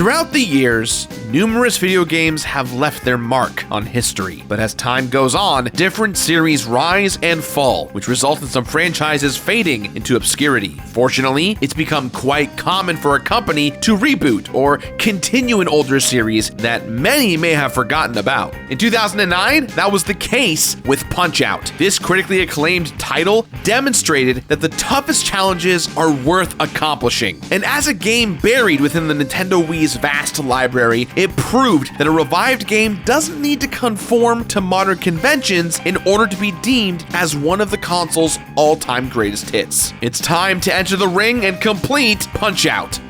Throughout the years, numerous video games have left their mark on history, but as time goes on, different series rise and fall, which results in some franchises fading into obscurity. Fortunately, it's become quite common for a company to reboot or continue an older series that many may have forgotten about. In 2009, that was the case with Punch-Out! This critically acclaimed title demonstrated that the toughest challenges are worth accomplishing. And as a game buried within the Nintendo Wii's vast library, it proved that a revived game doesn't need to conform to modern conventions in order to be deemed as one of the console's all-time greatest hits. It's time to enter the ring and complete Punch-Out!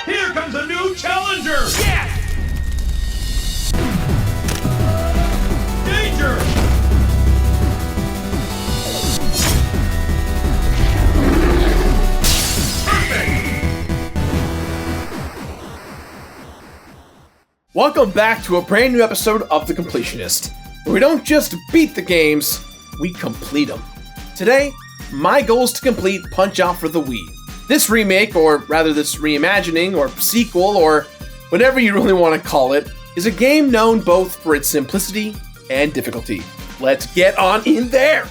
Here comes a new challenger! Yes! Danger! Welcome back to a brand new episode of The Completionist, where we don't just beat the games, we complete them. Today, my goal is to complete Punch-Out! For the Wii. This remake, or rather this reimagining, or sequel, or whatever you really want to call it, is a game known both for its simplicity and difficulty. Let's get on in there!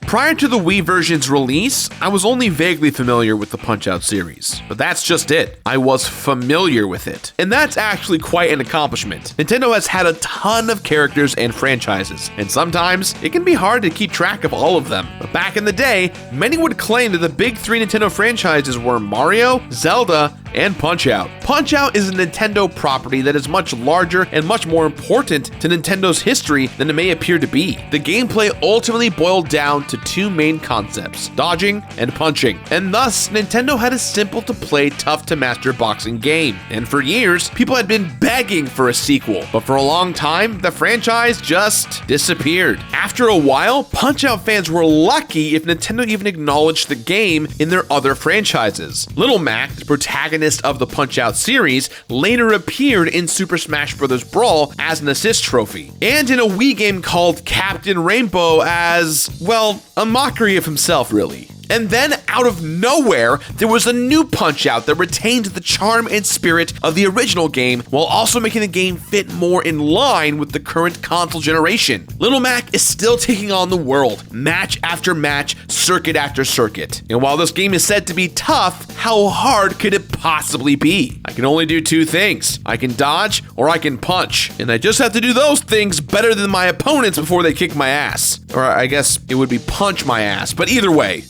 Prior to the Wii version's release, I was only vaguely familiar with the Punch-Out! Series. But that's just it. I was familiar with it. And that's actually quite an accomplishment. Nintendo has had a ton of characters and franchises, and sometimes it can be hard to keep track of all of them. But back in the day, many would claim that the big three Nintendo franchises were Mario, Zelda, and Punch-Out! Punch-Out! Is a Nintendo property that is much larger and much more important to Nintendo's history than it may appear to be. The gameplay ultimately boiled down to two main concepts, dodging and punching, and thus Nintendo had a simple to play, tough to master boxing game. And for years, people had been begging for a sequel, but for a long time, the franchise just disappeared. After a while, Punch-Out! Fans were lucky if Nintendo even acknowledged the game in their other franchises. Little Mac, the protagonist of the Punch-Out! Series, later appeared in Super Smash Bros. Brawl as an assist trophy, and in a Wii game called Captain Rainbow as, well, a mockery of himself, really. And then, out of nowhere, there was a new Punch-Out! That retained the charm and spirit of the original game, while also making the game fit more in line with the current console generation. Little Mac is still taking on the world, match after match, circuit after circuit. And while this game is said to be tough, how hard could it possibly be? I can only do two things. I can dodge, or I can punch. And I just have to do those things better than my opponents before they kick my ass. Or I guess it would be punch my ass, but either way.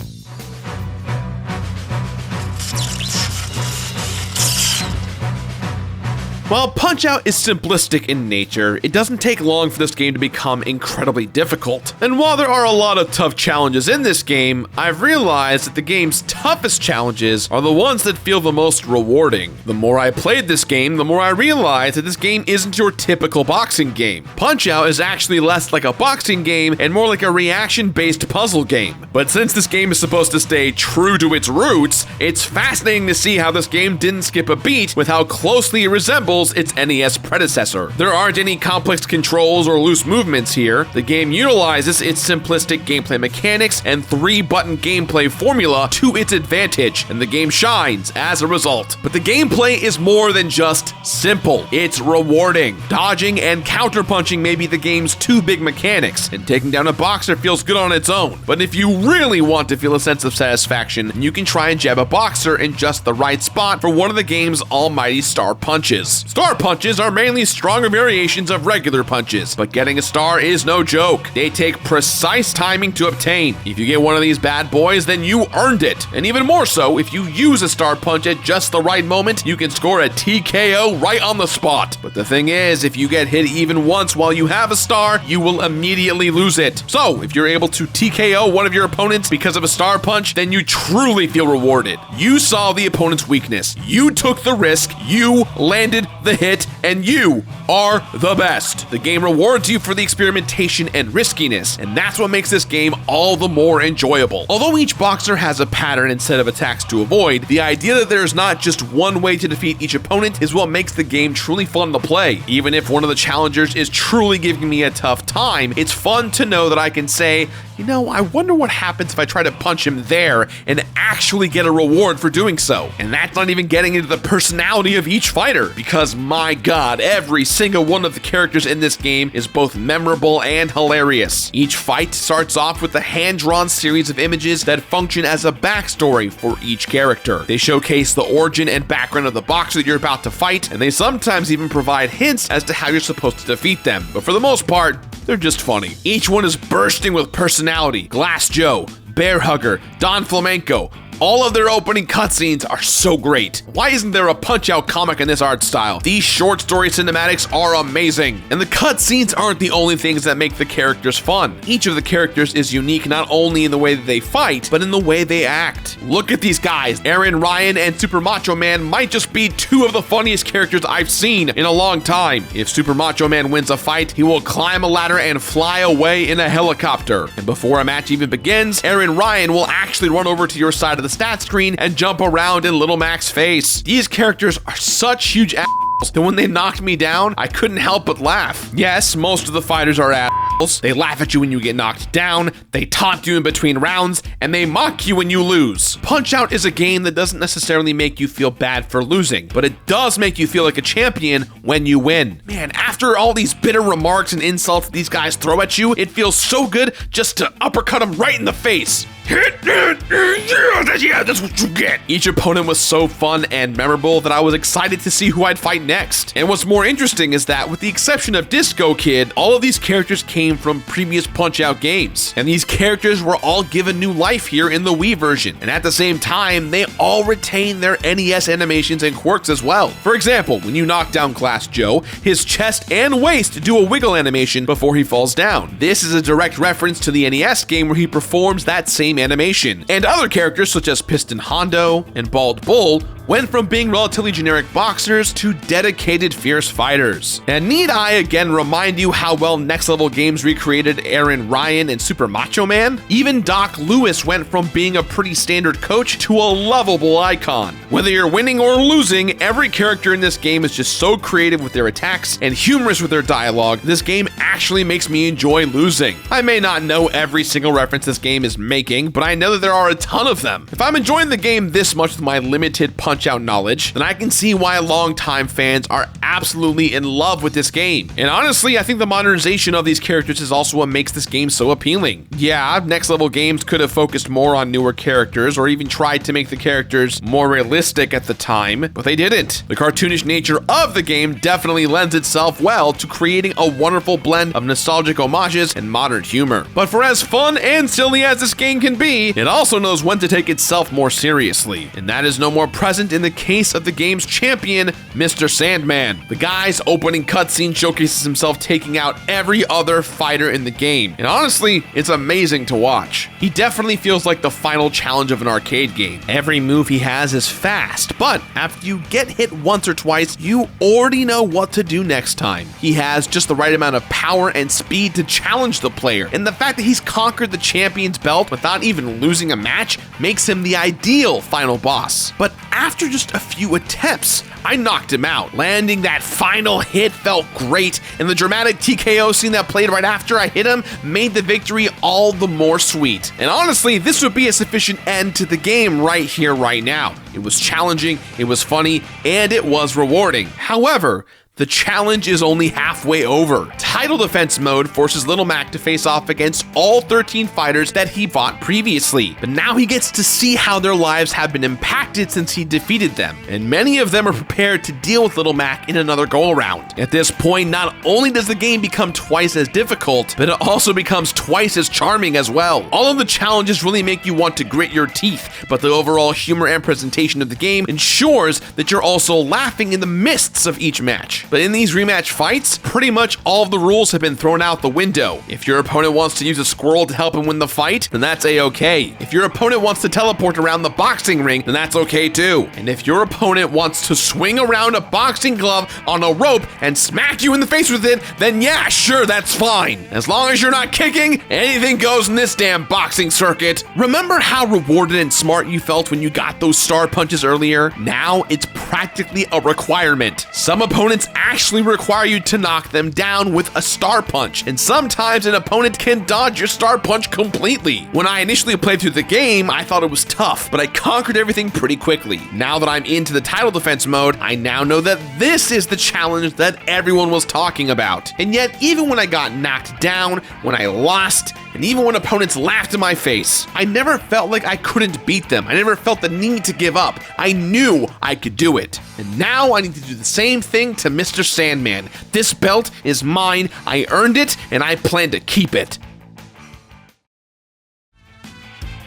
While Punch-Out! Is simplistic in nature, it doesn't take long for this game to become incredibly difficult. And while there are a lot of tough challenges in this game, I've realized that the game's toughest challenges are the ones that feel the most rewarding. The more I played this game, the more I realized that this game isn't your typical boxing game. Punch-Out! Is actually less like a boxing game and more like a reaction-based puzzle game. But since this game is supposed to stay true to its roots, it's fascinating to see how this game didn't skip a beat with how closely it resembles its NES predecessor. There aren't any complex controls or loose movements here. The game utilizes its simplistic gameplay mechanics and 3-button gameplay formula to its advantage, and the game shines as a result. But the gameplay is more than just simple. It's rewarding. Dodging and counterpunching may be the game's two big mechanics, and taking down a boxer feels good on its own. But if you really want to feel a sense of satisfaction, you can try and jab a boxer in just the right spot for one of the game's almighty star punches. Star punches are mainly stronger variations of regular punches, but getting a star is no joke. They take precise timing to obtain. If you get one of these bad boys, then you earned it. And even more so, if you use a star punch at just the right moment, you can score a TKO right on the spot. But the thing is, if you get hit even once while you have a star, you will immediately lose it. So, if you're able to TKO one of your opponents because of a star punch, then you truly feel rewarded. You saw the opponent's weakness. You took the risk. You landed the hit, and you are the best. The game rewards you for the experimentation and riskiness, and that's what makes this game all the more enjoyable. Although each boxer has a pattern and set of attacks to avoid, the idea that there's not just one way to defeat each opponent is what makes the game truly fun to play. Even if one of the challengers is truly giving me a tough time, it's fun to know that I can say, you know, I wonder what happens if I try to punch him there and actually get a reward for doing so. And that's not even getting into the personality of each fighter, because my god, every single one of the characters in this game is both memorable and hilarious. Each fight starts off with a hand-drawn series of images that function as a backstory for each character. They showcase the origin and background of the boxer that you're about to fight, and they sometimes even provide hints as to how you're supposed to defeat them. But for the most part, they're just funny. Each one is bursting with personality. Glass Joe, Bear Hugger, Don Flamenco. All of their opening cutscenes are so great. Why isn't there a Punch-Out comic in this art style? These short story cinematics are amazing. And the cutscenes aren't the only things that make the characters fun. Each of the characters is unique not only in the way that they fight, but in the way they act. Look at these guys. Aaron Ryan and Super Macho Man might just be two of the funniest characters I've seen in a long time. If Super Macho Man wins a fight, he will climb a ladder and fly away in a helicopter. And before a match even begins, Aaron Ryan will actually run over to your side of the stat screen and jump around in Little Mac's face. These characters are such huge assholes that when they knocked me down, I couldn't help but laugh. Yes, most of the fighters are assholes. They laugh at you when you get knocked down, they taunt you in between rounds, and they mock you when you lose. Punch-Out is a game that doesn't necessarily make you feel bad for losing, but it does make you feel like a champion when you win. Man, after all these bitter remarks and insults these guys throw at you, it feels so good just to uppercut them right in the face. Yeah, that's what you get. Each opponent was so fun and memorable that I was excited to see who I'd fight next. And what's more interesting is that, with the exception of Disco Kid, all of these characters came from previous Punch-Out games. And these characters were all given new life here in the Wii version. And at the same time, they all retain their NES animations and quirks as well. For example, when you knock down Glass Joe, his chest and waist do a wiggle animation before he falls down. This is a direct reference to the NES game where he performs that same animation. And other characters such as Piston Hondo and Bald Bull went from being relatively generic boxers to dedicated fierce fighters. And need I again remind you how well Next Level Games recreated Aaron Ryan and Super Macho Man? Even Doc Lewis went from being a pretty standard coach to a lovable icon. Whether you're winning or losing, every character in this game is just so creative with their attacks and humorous with their dialogue. This game actually makes me enjoy losing. I may not know every single reference this game is making, but I know that there are a ton of them. If I'm enjoying the game this much with my limited Punch-Out knowledge, then I can see why longtime fans are absolutely in love with this game. And honestly, I think the modernization of these characters is also what makes this game so appealing. Yeah, Next Level Games could have focused more on newer characters or even tried to make the characters more realistic at the time, but they didn't. The cartoonish nature of the game definitely lends itself well to creating a wonderful blend of nostalgic homages and modern humor. But for as fun and silly as this game can be, it also knows when to take itself more seriously, and that is no more present in the case of the game's champion, Mr. Sandman. The guy's opening cutscene showcases himself taking out every other fighter in the game, and honestly, it's amazing to watch. He definitely feels like the final challenge of an arcade game. Every move he has is fast, but after you get hit once or twice, you already know what to do next time. He has just the right amount of power and speed to challenge the player, and the fact that he's conquered the champion's belt without even losing a match makes him the ideal final boss. But after just a few attempts, I knocked him out. Landing that final hit felt great, and the dramatic TKO scene that played right after I hit him made the victory all the more sweet. And honestly, this would be a sufficient end to the game right here, right now. It was challenging, it was funny, and it was rewarding. However, the challenge is only halfway over. Title Defense Mode forces Little Mac to face off against all 13 fighters that he fought previously, but now he gets to see how their lives have been impacted since he defeated them, and many of them are prepared to deal with Little Mac in another go-around. At this point, not only does the game become twice as difficult, but it also becomes twice as charming as well. All of the challenges really make you want to grit your teeth, but the overall humor and presentation of the game ensures that you're also laughing in the midst of each match. But in these rematch fights, pretty much all of the rules have been thrown out the window. If your opponent wants to use a squirrel to help him win the fight, then that's a-okay. If your opponent wants to teleport around the boxing ring, then that's okay too. And if your opponent wants to swing around a boxing glove on a rope and smack you in the face with it, then yeah, sure, that's fine. As long as you're not kicking, anything goes in this damn boxing circuit. Remember how rewarded and smart you felt when you got those star punches earlier? Now it's practically a requirement. Some opponents actually require you to knock them down with a star punch, and sometimes an opponent can dodge your star punch completely. When I initially played through the game, I thought it was tough, but I conquered everything pretty quickly. Now that I'm into the title defense mode, I now know that this is the challenge that everyone was talking about. And yet, even when I got knocked down, when I lost, and even when opponents laughed in my face, I never felt like I couldn't beat them. I never felt the need to give up. I knew I could do it. And now I need to do the same thing to Mr. Sandman. This belt is mine, I earned it, and I plan to keep it.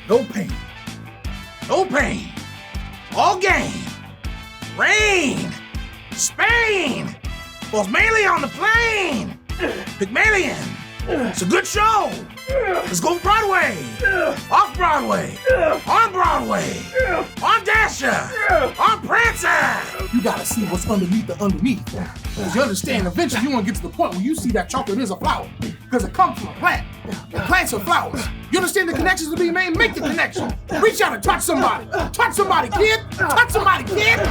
No pain. No pain. All gain. Rain. Spain. Was mainly on the plane. Pygmalion. It's a good show. Let's go Broadway. Off Broadway. On Broadway. On Dasher. On Prancer. You gotta see what's underneath the underneath. Because you understand, eventually you want to get to the point where you see that chocolate is a flower. Because it comes from a plant. And plants are flowers. You understand the connections to be made? Make the connection. Reach out and touch somebody. Touch somebody, kid. Touch somebody, kid.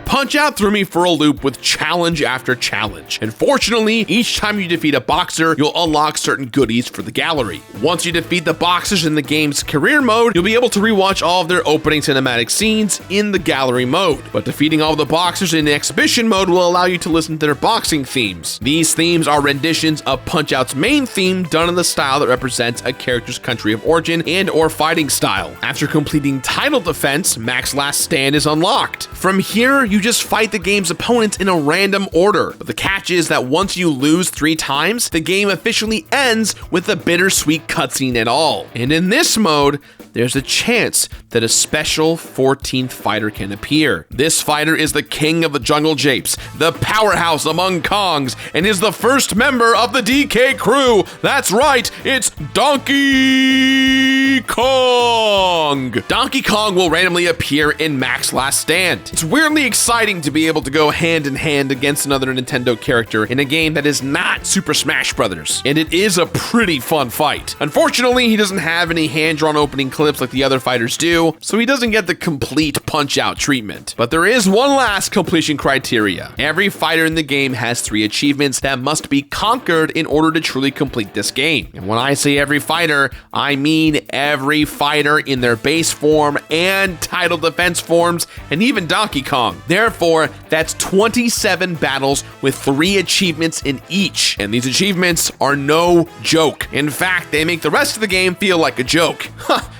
Punch-Out threw me for a loop with challenge after challenge. And fortunately, each time you defeat a boxer, you'll unlock certain goodies for the gallery. Once you defeat the boxers in the game's career mode, you'll be able to rewatch all of their opening cinematic scenes in the gallery mode. But defeating all the boxers in the exhibition mode will allow you to listen to their boxing themes. These themes are renditions of Punch-Out's main theme done in the style that represents a character's country of origin and or fighting style. After completing title defense, Mac's Last Stand is unlocked. From here, you just fight the game's opponents in a random order. But the catch is that once you lose 3 times, the game officially ends with a bittersweet cutscene and all. And in this mode, there's a chance that a special 14th fighter can appear. This fighter is the king of the jungle japes, the powerhouse among Kongs, and is the first member of the DK crew. That's right, it's Donkey Kong. Donkey Kong will randomly appear in Mac's Last Stand. It's weirdly exciting to be able to go hand in hand against another Nintendo character in a game that is not Super Smash Bros. And it is a pretty fun fight. Unfortunately, he doesn't have any hand-drawn opening clips like the other fighters do, so he doesn't get the complete Punch-Out treatment. But there is one last completion criteria. Every fighter in the game has 3 achievements that must be conquered in order to truly complete this game. And when I say every fighter, I mean every fighter in their base form and title defense forms, and even Donkey Kong. Therefore, that's 27 battles with 3 achievements in each. And these achievements are no joke. In fact, they make the rest of the game feel like a joke.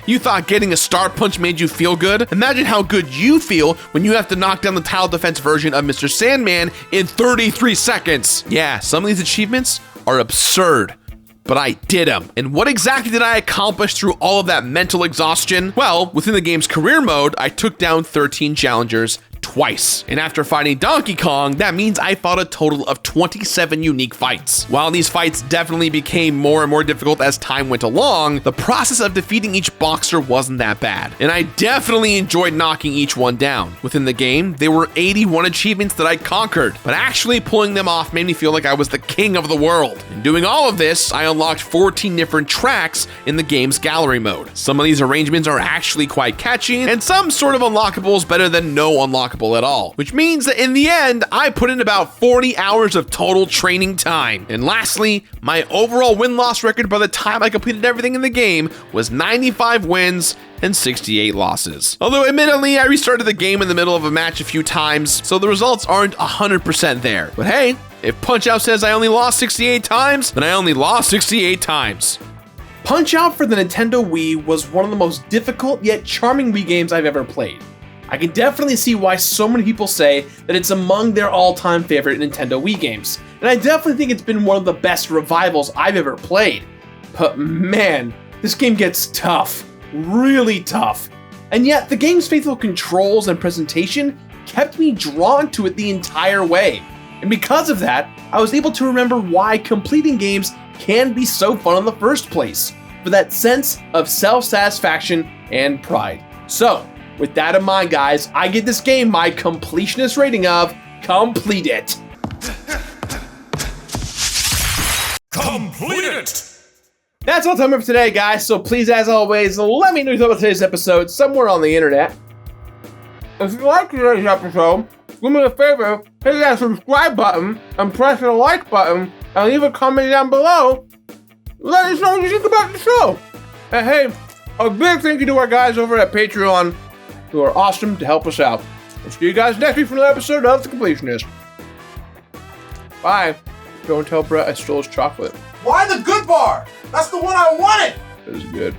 You thought getting a star punch made you feel good? Imagine how good you feel when you have to knock down the title defense version of Mr. Sandman in 33 seconds. Yeah, some of these achievements are absurd, but I did them. And what exactly did I accomplish through all of that mental exhaustion? Well, within the game's career mode, I took down 13 challengers twice. And after fighting Donkey Kong, that means I fought a total of 27 unique fights. While these fights definitely became more and more difficult as time went along, the process of defeating each boxer wasn't that bad. And I definitely enjoyed knocking each one down. Within the game, there were 81 achievements that I conquered, but actually pulling them off made me feel like I was the king of the world. In doing all of this, I unlocked 14 different tracks in the game's gallery mode. Some of these arrangements are actually quite catchy, and some sort of unlockables better than no unlockables at all, which means that in the end, I put in about 40 hours of total training time. And lastly, my overall win-loss record by the time I completed everything in the game was 95 wins and 68 losses. Although admittedly, I restarted the game in the middle of a match a few times, so the results aren't 100% there. But hey, if Punch-Out says I only lost 68 times, then I only lost 68 times. Punch-Out for the Nintendo Wii was one of the most difficult yet charming Wii games I've ever played. I can definitely see why so many people say that it's among their all-time favorite Nintendo Wii games, and I definitely think it's been one of the best revivals I've ever played. But man, this game gets tough, really tough. And yet, the game's faithful controls and presentation kept me drawn to it the entire way. And because of that, I was able to remember why completing games can be so fun in the first place, for that sense of self-satisfaction and pride. So, with that in mind, guys, I give this game my completionist rating of complete it. Completionist! That's all the time for today, guys. So please, as always, let me know your thoughts about today's episode somewhere on the internet. If you like today's episode, do me a favor, hit that subscribe button and press the like button and leave a comment down below. Let us know what you think about the show. And hey, a big thank you to our guys over at Patreon who are awesome to help us out. We'll see you guys next week for another episode of The Completionist. Bye. Don't tell Brett I stole his chocolate. Why the good bar? That's the one I wanted! It was good.